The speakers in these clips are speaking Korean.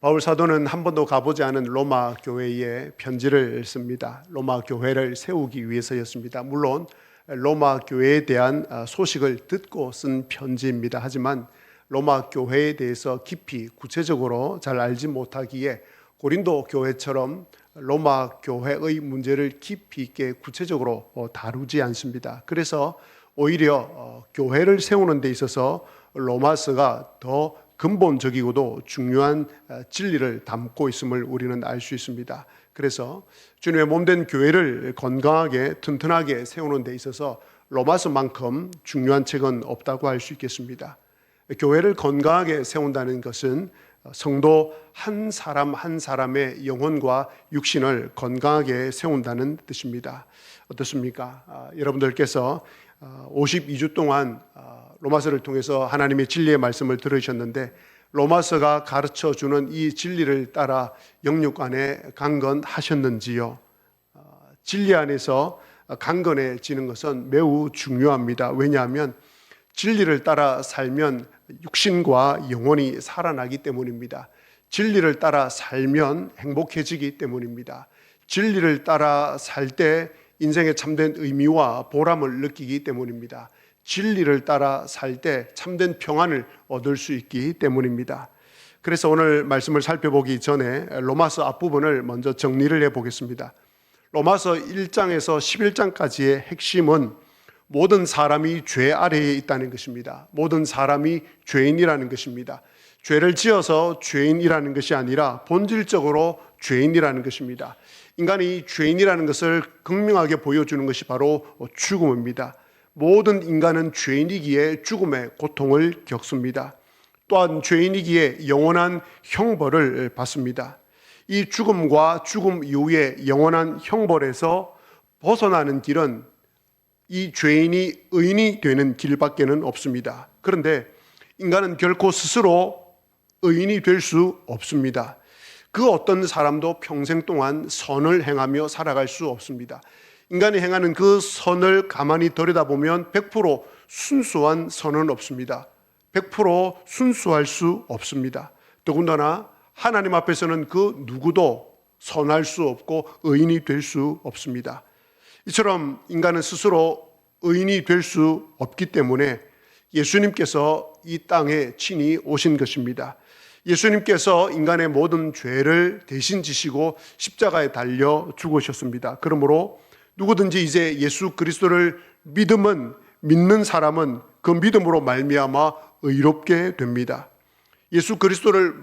바울 사도는 한 번도 가보지 않은 로마 교회에 편지를 씁니다. 로마 교회를 세우기 위해서였습니다. 물론 로마 교회에 대한 소식을 듣고 쓴 편지입니다. 하지만 로마 교회에 대해서 깊이 구체적으로 잘 알지 못하기에 고린도 교회처럼 로마 교회의 문제를 깊이 있게 구체적으로 다루지 않습니다. 그래서 오히려 교회를 세우는 데 있어서 로마서가 더 근본적이고도 중요한 진리를 담고 있음을 우리는 알 수 있습니다. 그래서 주님의 몸된 교회를 건강하게 튼튼하게 세우는 데 있어서 로마서만큼 중요한 책은 없다고 할 수 있겠습니다. 교회를 건강하게 세운다는 것은 성도 한 사람 한 사람의 영혼과 육신을 건강하게 세운다는 뜻입니다. 어떻습니까? 여러분들께서 52주 동안 로마서를 통해서 하나님의 진리의 말씀을 들으셨는데 로마서가 가르쳐주는 이 진리를 따라 영육 안에 강건하셨는지요? 진리 안에서 강건해지는 것은 매우 중요합니다. 왜냐하면 진리를 따라 살면 육신과 영혼이 살아나기 때문입니다. 진리를 따라 살면 행복해지기 때문입니다. 진리를 따라 살 때 인생의 참된 의미와 보람을 느끼기 때문입니다. 진리를 따라 살 때 참된 평안을 얻을 수 있기 때문입니다. 그래서 오늘 말씀을 살펴보기 전에 로마서 앞부분을 먼저 정리를 해보겠습니다. 로마서 1장에서 11장까지의 핵심은 모든 사람이 죄 아래에 있다는 것입니다. 모든 사람이 죄인이라는 것입니다. 죄를 지어서 죄인이라는 것이 아니라 본질적으로 죄인이라는 것입니다. 인간이 죄인이라는 것을 극명하게 보여주는 것이 바로 죽음입니다. 모든 인간은 죄인이기에 죽음의 고통을 겪습니다. 또한 죄인이기에 영원한 형벌을 받습니다. 이 죽음과 죽음 이후의 영원한 형벌에서 벗어나는 길은 이 죄인이 의인이 되는 길밖에는 없습니다. 그런데 인간은 결코 스스로 의인이 될 수 없습니다. 그 어떤 사람도 평생 동안 선을 행하며 살아갈 수 없습니다. 인간이 행하는 그 선을 가만히 들여다보면 100% 순수한 선은 없습니다. 100% 순수할 수 없습니다. 더군다나 하나님 앞에서는 그 누구도 선할 수 없고 의인이 될 수 없습니다. 이처럼 인간은 스스로 의인이 될 수 없기 때문에 예수님께서 이 땅에 친히 오신 것입니다. 예수님께서 인간의 모든 죄를 대신 지시고 십자가에 달려 죽으셨습니다. 그러므로 누구든지 이제 예수 그리스도를 믿는 사람은 그 믿음으로 말미암아 의롭게 됩니다. 예수 그리스도를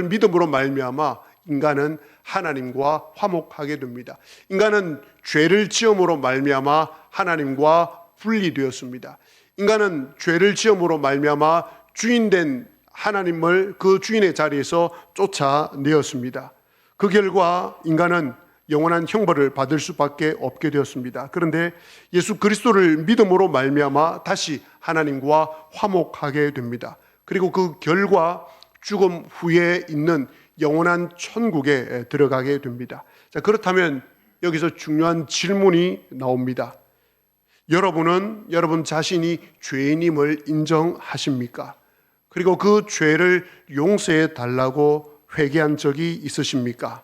믿음으로 말미암아 인간은 하나님과 화목하게 됩니다. 인간은 죄를 지음으로 말미암아 하나님과 분리되었습니다. 인간은 죄를 지음으로 말미암아 주인된 하나님을 그 주인의 자리에서 쫓아내었습니다. 그 결과 인간은 영원한 형벌을 받을 수밖에 없게 되었습니다. 그런데 예수 그리스도를 믿음으로 말미암아 다시 하나님과 화목하게 됩니다. 그리고 그 결과 죽음 후에 있는 영원한 천국에 들어가게 됩니다. 자, 그렇다면 여기서 중요한 질문이 나옵니다. 여러분은 여러분 자신이 죄인임을 인정하십니까? 그리고 그 죄를 용서해 달라고 회개한 적이 있으십니까?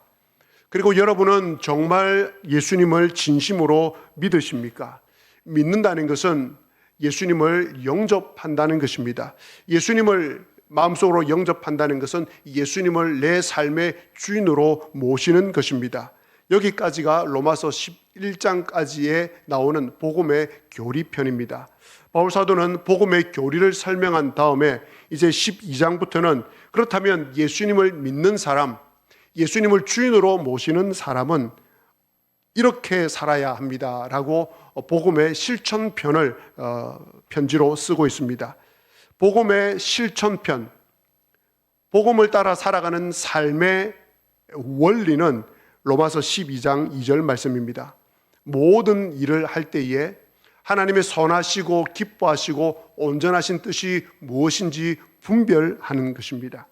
그리고 여러분은 정말 예수님을 진심으로 믿으십니까? 믿는다는 것은 예수님을 영접한다는 것입니다. 예수님을 마음속으로 영접한다는 것은 예수님을 내 삶의 주인으로 모시는 것입니다. 여기까지가 로마서 11장까지에 나오는 복음의 교리편입니다. 바울 사도는 복음의 교리를 설명한 다음에 이제 12장부터는 그렇다면 예수님을 믿는 사람, 예수님을 주인으로 모시는 사람은 이렇게 살아야 합니다라고 복음의 실천편을 편지로 쓰고 있습니다. 복음의 실천편, 복음을 따라 살아가는 삶의 원리는 로마서 12장 2절 말씀입니다. 모든 일을 할 때에 하나님의 선하시고 기뻐하시고 온전하신 뜻이 무엇인지 분별하는 것입니다.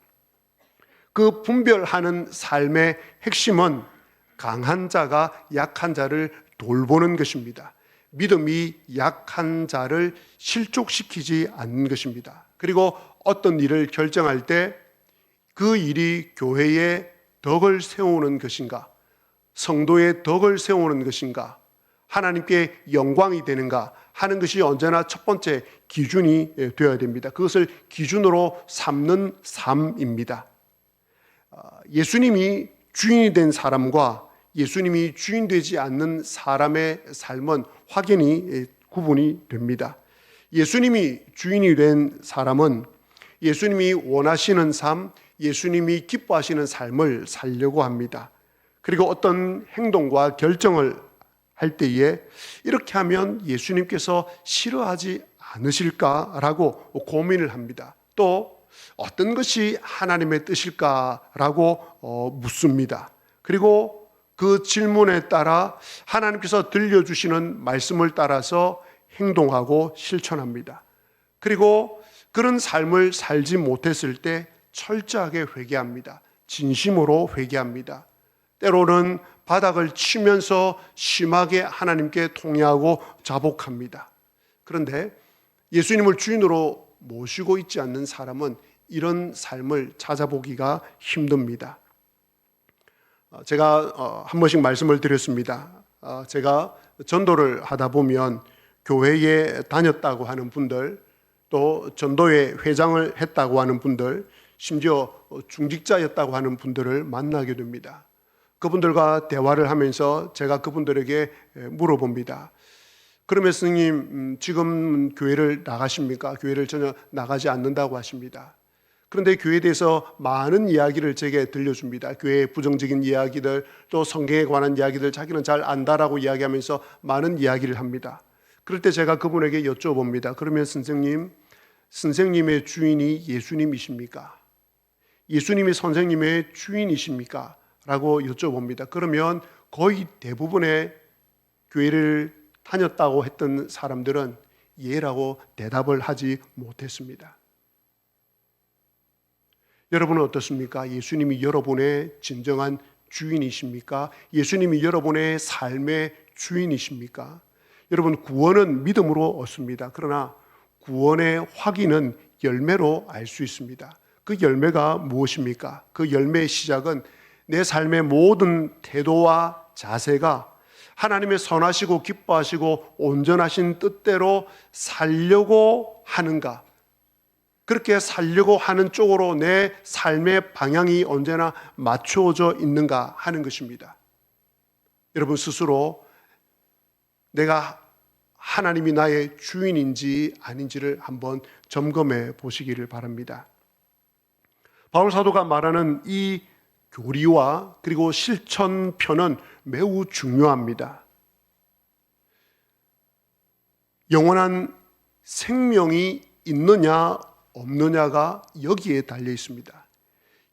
그 분별하는 삶의 핵심은 강한 자가 약한 자를 돌보는 것입니다. 믿음이 약한 자를 실족시키지 않는 것입니다. 그리고 어떤 일을 결정할 때 그 일이 교회의 덕을 세우는 것인가? 성도의 덕을 세우는 것인가? 하나님께 영광이 되는가 하는 것이 언제나 첫 번째 기준이 되어야 됩니다. 그것을 기준으로 삼는 삶입니다. 예수님이 주인이 된 사람과 예수님이 주인 되지 않는 사람의 삶은 확연히 구분이 됩니다. 예수님이 주인이 된 사람은 예수님이 원하시는 삶, 예수님이 기뻐하시는 삶을 살려고 합니다. 그리고 어떤 행동과 결정을 할 때에 이렇게 하면 예수님께서 싫어하지 않으실까라고 고민을 합니다. 또 어떤 것이 하나님의 뜻일까라고 묻습니다. 그리고 그 질문에 따라 하나님께서 들려주시는 말씀을 따라서 행동하고 실천합니다. 그리고 그런 삶을 살지 못했을 때 철저하게 회개합니다. 진심으로 회개합니다. 때로는 바닥을 치면서 심하게 하나님께 통회하고 자복합니다. 그런데 예수님을 주인으로 모시고 있지 않는 사람은 이런 삶을 찾아보기가 힘듭니다. 제가 한 번씩 말씀을 드렸습니다. 제가 전도를 하다 보면 교회에 다녔다고 하는 분들, 또 전도회 회장을 했다고 하는 분들, 심지어 중직자였다고 하는 분들을 만나게 됩니다. 그분들과 대화를 하면서 제가 그분들에게 물어봅니다. 그러면 스님, 지금 교회를 나가십니까? 교회를 전혀 나가지 않는다고 하십니다. 그런데 교회에 대해서 많은 이야기를 제게 들려줍니다. 교회의 부정적인 이야기들, 또 성경에 관한 이야기들 자기는 잘 안다라고 이야기하면서 많은 이야기를 합니다. 그럴 때 제가 그분에게 여쭤봅니다. 그러면 선생님의 주인이 예수님이십니까? 예수님이 선생님의 주인이십니까? 라고 여쭤봅니다. 그러면 거의 대부분의 교회를 다녔다고 했던 사람들은 예라고 대답을 하지 못했습니다. 여러분은 어떻습니까? 예수님이 여러분의 진정한 주인이십니까? 예수님이 여러분의 삶의 주인이십니까? 여러분, 구원은 믿음으로 얻습니다. 그러나 구원의 확인은 열매로 알 수 있습니다. 그 열매가 무엇입니까? 그 열매의 시작은 내 삶의 모든 태도와 자세가 하나님의 선하시고 기뻐하시고 온전하신 뜻대로 살려고 하는가? 그렇게 살려고 하는 쪽으로 내 삶의 방향이 언제나 맞춰져 있는가 하는 것입니다. 여러분 스스로 내가 하나님이 나의 주인인지 아닌지를 한번 점검해 보시기를 바랍니다. 바울 사도가 말하는 이 교리와 그리고 실천편은 매우 중요합니다. 영원한 생명이 있느냐 없느냐가 여기에 달려 있습니다.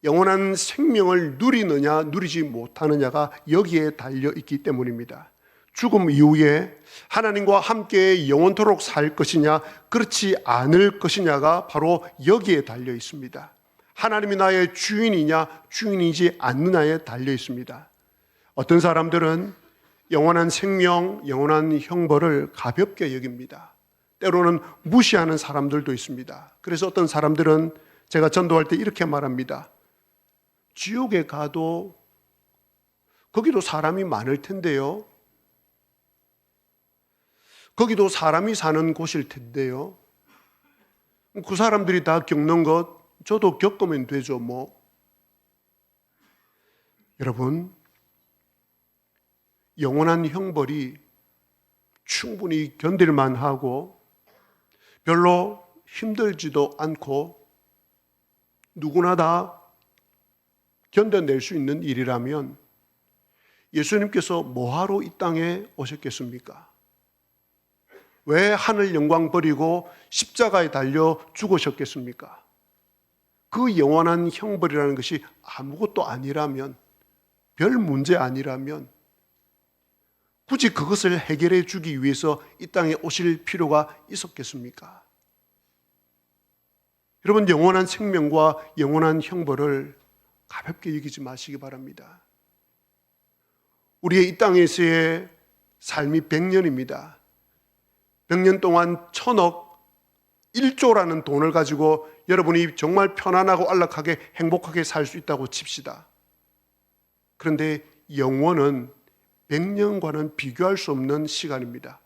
영원한 생명을 누리느냐 누리지 못하느냐가 여기에 달려 있기 때문입니다. 죽음 이후에 하나님과 함께 영원토록 살 것이냐 그렇지 않을 것이냐가 바로 여기에 달려 있습니다. 하나님이 나의 주인이냐 주인이지 않느냐에 달려 있습니다. 어떤 사람들은 영원한 생명, 영원한 형벌을 가볍게 여깁니다. 때로는 무시하는 사람들도 있습니다. 그래서 어떤 사람들은 제가 전도할 때 이렇게 말합니다. 지옥에 가도 거기도 사람이 많을 텐데요. 거기도 사람이 사는 곳일 텐데요. 그 사람들이 다 겪는 것 저도 겪으면 되죠 뭐. 여러분, 영원한 형벌이 충분히 견딜만 하고 별로 힘들지도 않고 누구나 다 견뎌낼 수 있는 일이라면 예수님께서 뭐하러 이 땅에 오셨겠습니까? 왜 하늘 영광 버리고 십자가에 달려 죽으셨겠습니까? 그 영원한 형벌이라는 것이 아무것도 아니라면, 별 문제 아니라면 굳이 그것을 해결해 주기 위해서 이 땅에 오실 필요가 있었겠습니까? 여러분, 영원한 생명과 영원한 형벌을 가볍게 여기지 마시기 바랍니다. 우리의 이 땅에서의 삶이 100년입니다. 100년 동안 1000억 1조라는 돈을 가지고 여러분이 정말 편안하고 안락하게 행복하게 살 수 있다고 칩시다. 그런데 영원은 100년과는 비교할 수 없는 시간입니다.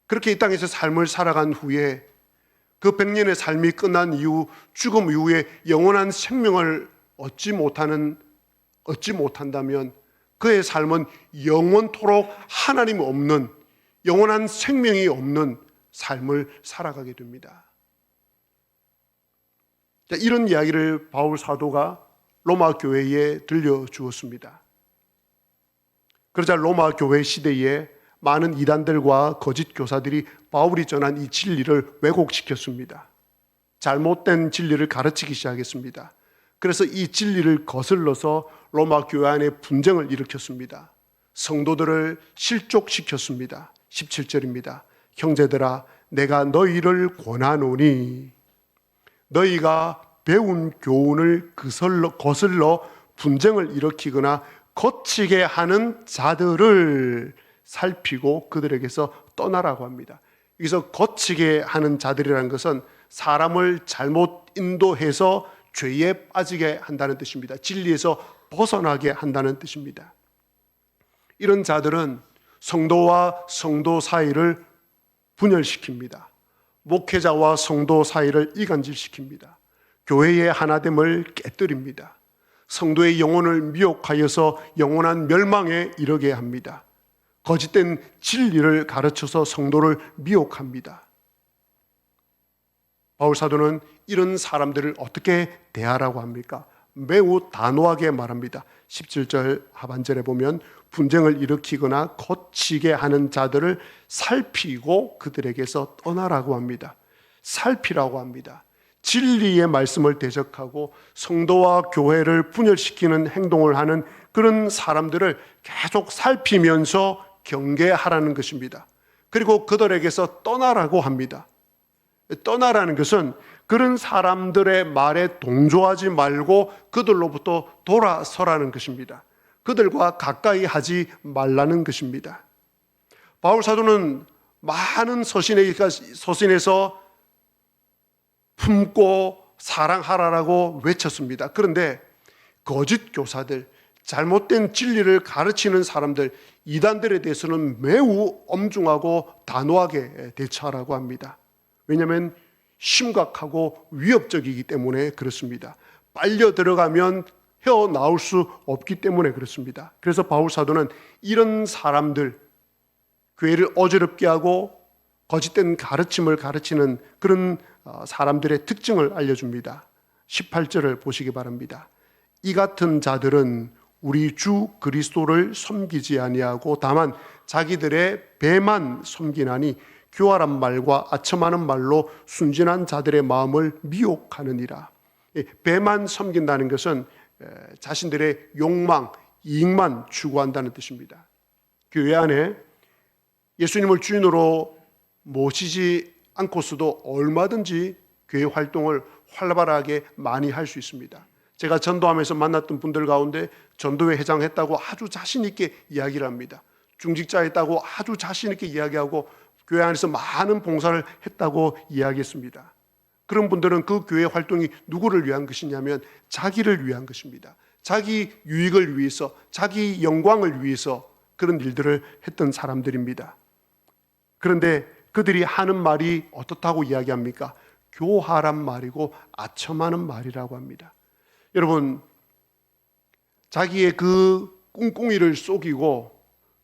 그렇게 이 땅에서 삶을 살아간 후에 그 100년의 삶이 끝난 이후 죽음 이후에 영원한 생명을 얻지 못한다면 그의 삶은 영원토록 하나님 없는 영원한 생명이 없는 삶을 살아가게 됩니다. 이런 이야기를 바울 사도가 로마 교회에 들려주었습니다. 그러자 로마 교회 시대에 많은 이단들과 거짓 교사들이 바울이 전한 이 진리를 왜곡시켰습니다. 잘못된 진리를 가르치기 시작했습니다. 그래서 이 진리를 거슬러서 로마 교회 안에 분쟁을 일으켰습니다. 성도들을 실족시켰습니다. 17절입니다. 형제들아, 내가 너희를 권하노니 너희가 배운 교훈을 거슬러 분쟁을 일으키거나 거치게 하는 자들을 살피고 그들에게서 떠나라고 합니다. 여기서 거치게 하는 자들이라는 것은 사람을 잘못 인도해서 죄에 빠지게 한다는 뜻입니다. 진리에서 벗어나게 한다는 뜻입니다. 이런 자들은 성도와 성도 사이를 분열시킵니다. 목회자와 성도 사이를 이간질시킵니다. 교회의 하나됨을 깨뜨립니다. 성도의 영혼을 미혹하여서 영원한 멸망에 이르게 합니다. 거짓된 진리를 가르쳐서 성도를 미혹합니다. 바울 사도는 이런 사람들을 어떻게 대하라고 합니까? 매우 단호하게 말합니다. 17절 하반절에 보면 분쟁을 일으키거나 거치게 하는 자들을 살피고 그들에게서 떠나라고 합니다. 살피라고 합니다. 진리의 말씀을 대적하고 성도와 교회를 분열시키는 행동을 하는 그런 사람들을 계속 살피면서 경계하라는 것입니다. 그리고 그들에게서 떠나라고 합니다. 떠나라는 것은 그런 사람들의 말에 동조하지 말고 그들로부터 돌아서라는 것입니다. 그들과 가까이 하지 말라는 것입니다. 바울 사도는 많은 서신에서 품고 사랑하라라고 외쳤습니다. 그런데 거짓 교사들, 잘못된 진리를 가르치는 사람들, 이단들에 대해서는 매우 엄중하고 단호하게 대처하라고 합니다. 왜냐하면 심각하고 위협적이기 때문에 그렇습니다. 빨려 들어가면 헤어나올 수 없기 때문에 그렇습니다. 그래서 바울 사도는 이런 사람들, 교회를 어지럽게 하고 거짓된 가르침을 가르치는 그런 사람들의 특징을 알려줍니다. 18절을 보시기 바랍니다. 이 같은 자들은 우리 주 그리스도를 섬기지 아니하고 다만 자기들의 배만 섬기나니 교활한 말과 아첨하는 말로 순진한 자들의 마음을 미혹하느니라. 배만 섬긴다는 것은 자신들의 욕망, 이익만 추구한다는 뜻입니다. 교회 안에 예수님을 주인으로 모시지 않고서도 얼마든지 교회 활동을 활발하게 많이 할 수 있습니다. 제가 전도하면서 만났던 분들 가운데 전도회 회장했다고 아주 자신 있게 이야기를 합니다. 중직자했다고 아주 자신 있게 이야기하고 교회 안에서 많은 봉사를 했다고 이야기했습니다. 그런 분들은 그 교회 활동이 누구를 위한 것이냐면 자기를 위한 것입니다. 자기 유익을 위해서, 자기 영광을 위해서 그런 일들을 했던 사람들입니다. 그런데 그들이 하는 말이 어떻다고 이야기합니까? 교활한 말이고 아첨하는 말이라고 합니다. 여러분, 자기의 그 꿍꿍이를 속이고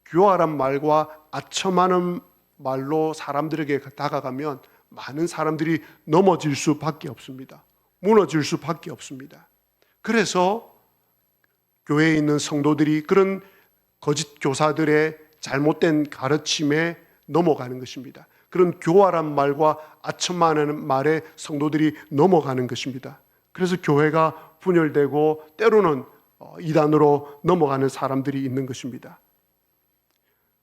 교활한 말과 아첨하는 말로 사람들에게 다가가면 많은 사람들이 넘어질 수밖에 없습니다. 무너질 수밖에 없습니다. 그래서 교회에 있는 성도들이 그런 거짓 교사들의 잘못된 가르침에 넘어가는 것입니다. 그런 교활한 말과 아첨하는 말에 성도들이 넘어가는 것입니다. 그래서 교회가 분열되고 때로는 이단으로 넘어가는 사람들이 있는 것입니다.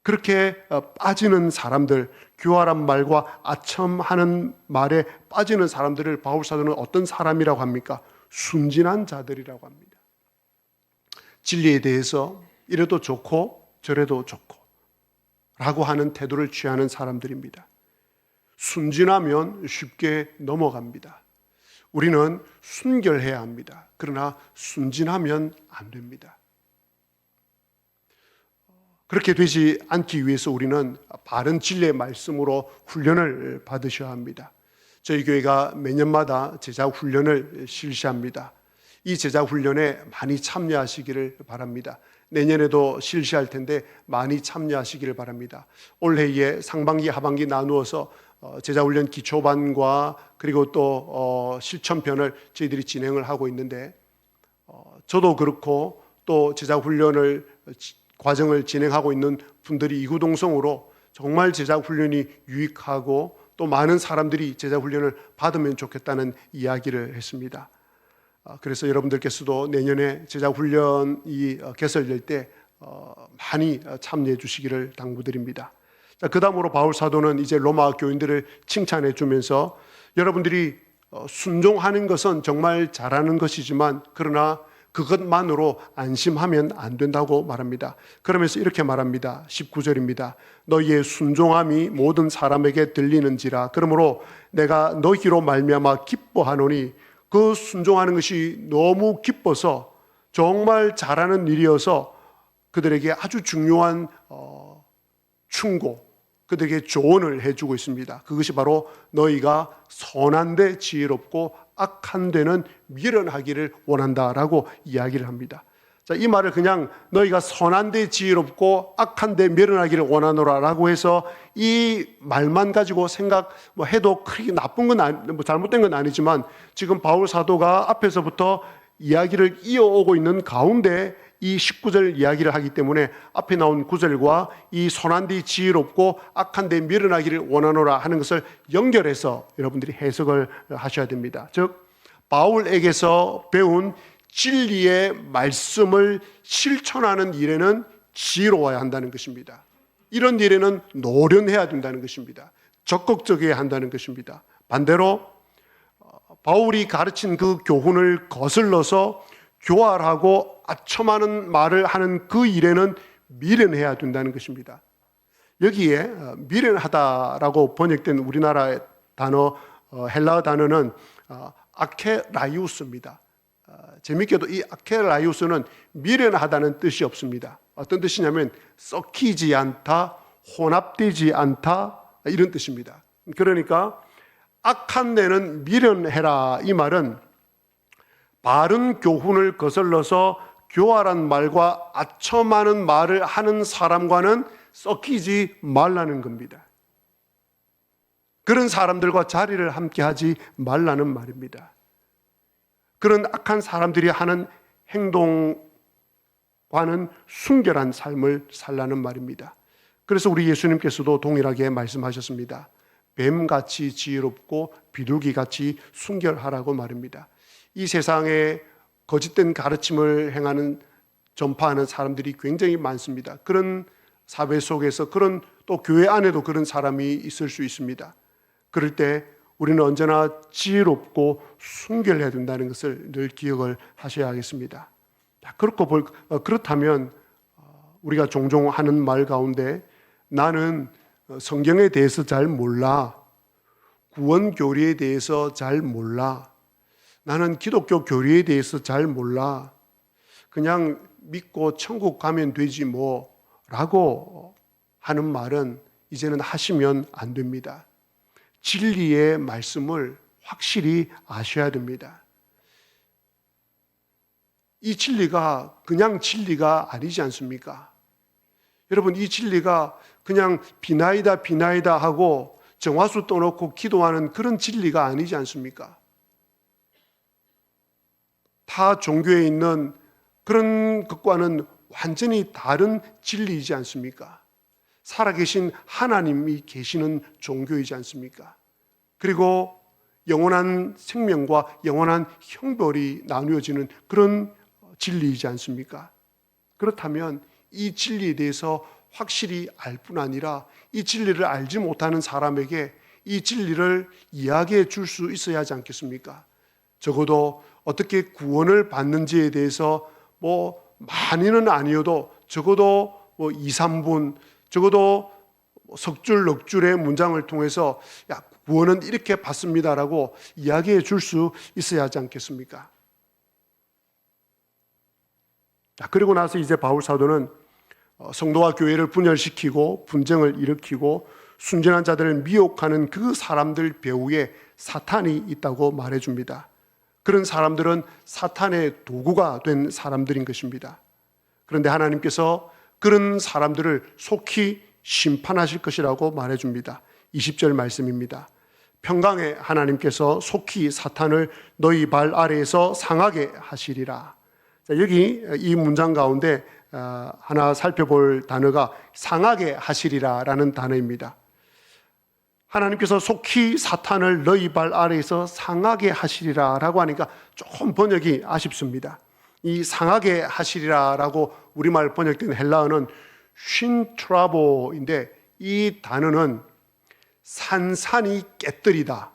그렇게 빠지는 사람들, 교활한 말과 아첨하는 말에 빠지는 사람들을 바울 사도는 어떤 사람이라고 합니까? 순진한 자들이라고 합니다. 진리에 대해서 이래도 좋고 저래도 좋고 라고 하는 태도를 취하는 사람들입니다. 순진하면 쉽게 넘어갑니다. 우리는 순결해야 합니다. 그러나 순진하면 안 됩니다. 그렇게 되지 않기 위해서 우리는 바른 진리의 말씀으로 훈련을 받으셔야 합니다. 저희 교회가 매년마다 제자 훈련을 실시합니다. 이 제자 훈련에 많이 참여하시기를 바랍니다. 내년에도 실시할 텐데 많이 참여하시기를 바랍니다. 올해에 상반기 하반기 나누어서 제자훈련 기초반과 그리고 또 실천편을 저희들이 진행을 하고 있는데, 저도 그렇고 또 제자훈련을 과정을 진행하고 있는 분들이 이구동성으로 정말 제자훈련이 유익하고 또 많은 사람들이 제자훈련을 받으면 좋겠다는 이야기를 했습니다. 그래서 여러분들께서도 내년에 제자훈련이 개설될 때 많이 참여해 주시기를 당부드립니다. 그 다음으로 바울 사도는 이제 로마 교인들을 칭찬해 주면서 여러분들이 순종하는 것은 정말 잘하는 것이지만 그러나 그것만으로 안심하면 안 된다고 말합니다. 그러면서 이렇게 말합니다. 19절입니다. 너희의 순종함이 모든 사람에게 들리는지라. 그러므로 내가 너희로 말미암아 기뻐하노니, 그 순종하는 것이 너무 기뻐서 정말 잘하는 일이어서 그들에게 아주 중요한 충고, 그들에게 조언을 해주고 있습니다. 그것이 바로 너희가 선한 데 지혜롭고 악한 데는 미련하기를 원한다라고 이야기를 합니다. 자, 이 말을 그냥 너희가 선한 데 지혜롭고 악한 데 미련하기를 원하노라라고 해서 이 말만 가지고 해도 크게 나쁜 건 잘못된 건 아니지만, 지금 바울 사도가 앞에서부터 이야기를 이어오고 있는 가운데 이 19절 이야기를 하기 때문에 앞에 나온 9절과 이 선한 데 지혜롭고 악한 데 미련하기를 원하노라 하는 것을 연결해서 여러분들이 해석을 하셔야 됩니다. 즉, 바울에게서 배운 진리의 말씀을 실천하는 일에는 지혜로워야 한다는 것입니다. 이런 일에는 노련해야 된다는 것입니다. 적극적이어야 한다는 것입니다. 반대로 바울이 가르친 그 교훈을 거슬러서 교활하고 아첨하는 말을 하는 그 일에는 미련해야 된다는 것입니다. 여기에 미련하다라고 번역된 우리나라의 단어, 헬라어 단어는 아케라이우스입니다. 재밌게도 이 아케라이우스는 미련하다는 뜻이 없습니다. 어떤 뜻이냐면 썩히지 않다, 혼합되지 않다, 이런 뜻입니다. 그러니까 악한 데는 미련해라, 이 말은 바른 교훈을 거슬러서 교활한 말과 아첨하는 말을 하는 사람과는 썩히지 말라는 겁니다. 그런 사람들과 자리를 함께 하지 말라는 말입니다. 그런 악한 사람들이 하는 행동과는 순결한 삶을 살라는 말입니다. 그래서 우리 예수님께서도 동일하게 말씀하셨습니다. 뱀같이 지혜롭고 비둘기같이 순결하라고 말입니다. 이 세상에 거짓된 가르침을 행하는, 전파하는 사람들이 굉장히 많습니다. 그런 사회 속에서 또 교회 안에도 그런 사람이 있을 수 있습니다. 그럴 때 우리는 언제나 지혜롭고 순결해야 된다는 것을 늘 기억을 하셔야 하겠습니다. 그렇다면 우리가 종종 하는 말 가운데 나는 성경에 대해서 잘 몰라, 구원 교리에 대해서 잘 몰라, 나는 기독교 교리에 대해서 잘 몰라, 그냥 믿고 천국 가면 되지 뭐 라고 하는 말은 이제는 하시면 안 됩니다. 진리의 말씀을 확실히 아셔야 됩니다. 이 진리가 그냥 진리가 아니지 않습니까? 여러분, 이 진리가 그냥 비나이다 하고 정화수 떠놓고 기도하는 그런 진리가 아니지 않습니까? 타 종교에 있는 그런 것과는 완전히 다른 진리이지 않습니까? 살아계신 하나님이 계시는 종교이지 않습니까? 그리고 영원한 생명과 영원한 형벌이 나누어지는 그런 진리이지 않습니까? 그렇다면 이 진리에 대해서 확실히 알 뿐 아니라 이 진리를 알지 못하는 사람에게 이 진리를 이야기해 줄 수 있어야 하지 않겠습니까? 적어도 어떻게 구원을 받는지에 대해서 많이는 아니어도 적어도 2, 3분, 적어도 석줄 넉 줄의 문장을 통해서 야, 구원은 이렇게 받습니다라고 이야기해 줄 수 있어야 하지 않겠습니까? 그리고 나서 이제 바울 사도는 성도와 교회를 분열시키고 분쟁을 일으키고 순전한 자들을 미혹하는 그 사람들 배후에 사탄이 있다고 말해줍니다. 그런 사람들은 사탄의 도구가 된 사람들인 것입니다. 그런데 하나님께서 그런 사람들을 속히 심판하실 것이라고 말해줍니다. 20절 말씀입니다. 평강의 하나님께서 속히 사탄을 너희 발 아래에서 상하게 하시리라. 자, 여기 이 문장 가운데 하나 살펴볼 단어가 상하게 하시리라 라는 단어입니다. 하나님께서 속히 사탄을 너희 발 아래에서 상하게 하시리라 라고 하니까 조금 번역이 아쉽습니다. 이 상하게 하시리라 라고 우리말 번역된 헬라어는 쉰트라보인데 이 단어는 산산이 깨뜨리다,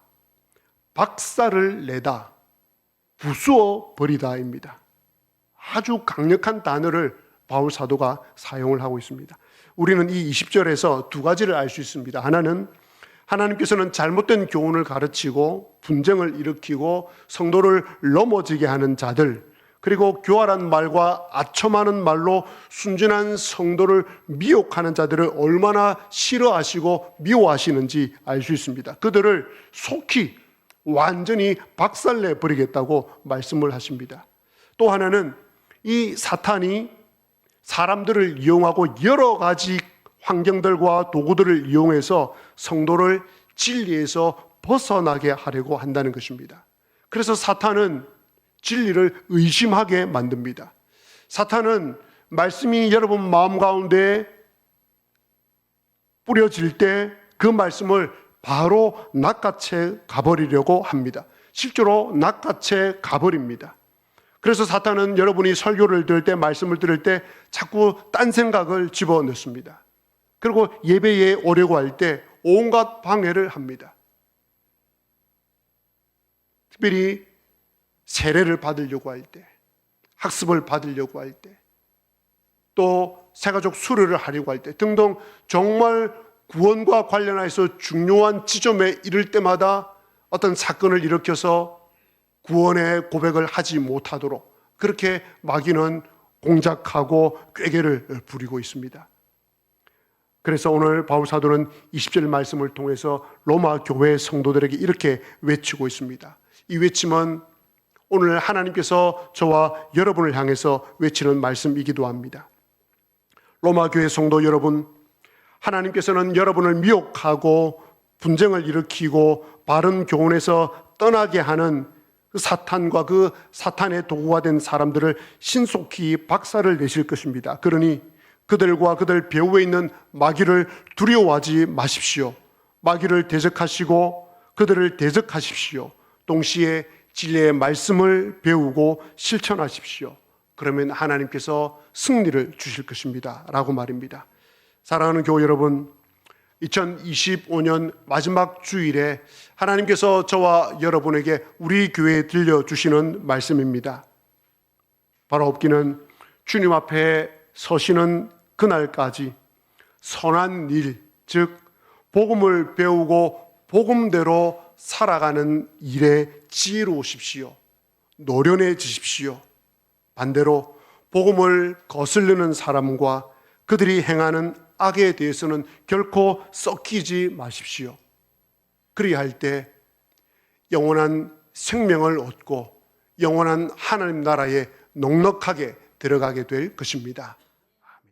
박살을 내다, 부수어 버리다입니다. 아주 강력한 단어를 바울 사도가 사용을 하고 있습니다. 우리는 이 20절에서 두 가지를 알 수 있습니다. 하나는 하나님께서는 잘못된 교훈을 가르치고 분쟁을 일으키고 성도를 넘어지게 하는 자들, 그리고 교활한 말과 아첨하는 말로 순진한 성도를 미혹하는 자들을 얼마나 싫어하시고 미워하시는지 알 수 있습니다. 그들을 속히 완전히 박살내 버리겠다고 말씀을 하십니다. 또 하나는 이 사탄이 사람들을 이용하고 여러 가지 환경들과 도구들을 이용해서 성도를 진리에서 벗어나게 하려고 한다는 것입니다. 그래서 사탄은 진리를 의심하게 만듭니다. 사탄은 말씀이 여러분 마음 가운데 뿌려질 때 그 말씀을 바로 낚아채 가버리려고 합니다. 실제로 낚아채 가버립니다. 그래서 사탄은 여러분이 설교를 들을 때, 말씀을 들을 때 자꾸 딴 생각을 집어넣습니다. 그리고 예배에 오려고 할 때 온갖 방해를 합니다. 특별히 세례를 받으려고 할 때, 학습을 받으려고 할 때, 또 새가족 수료를 하려고 할 때 등등 정말 구원과 관련해서 중요한 지점에 이를 때마다 어떤 사건을 일으켜서 구원의 고백을 하지 못하도록 그렇게 마귀는 공작하고 꾀계를 부리고 있습니다. 그래서 오늘 바울 사도는 20절 말씀을 통해서 로마 교회 성도들에게 이렇게 외치고 있습니다. 이 외침은 오늘 하나님께서 저와 여러분을 향해서 외치는 말씀이기도 합니다. 로마 교회 성도 여러분, 하나님께서는 여러분을 미혹하고 분쟁을 일으키고 바른 교훈에서 떠나게 하는 그 사탄과 그 사탄의 도구가 된 사람들을 신속히 박살을 내실 것입니다. 그러니 그들과 그들 배후에 있는 마귀를 두려워하지 마십시오. 마귀를 대적하시고 그들을 대적하십시오. 동시에 진리의 말씀을 배우고 실천하십시오. 그러면 하나님께서 승리를 주실 것입니다. 라고 말입니다. 사랑하는 교회 여러분, 2025년 마지막 주일에 하나님께서 저와 여러분에게 우리 교회에 들려주시는 말씀입니다. 바로 없기는 주님 앞에 서시는 그날까지 선한 일, 즉 복음을 배우고 복음대로 살아가는 일에 지혜로우십시오. 노련해지십시오. 반대로 복음을 거스르는 사람과 그들이 행하는 악에 대해서는 결코 썩히지 마십시오. 그리할 때 영원한 생명을 얻고 영원한 하나님 나라에 넉넉하게 들어가게 될 것입니다.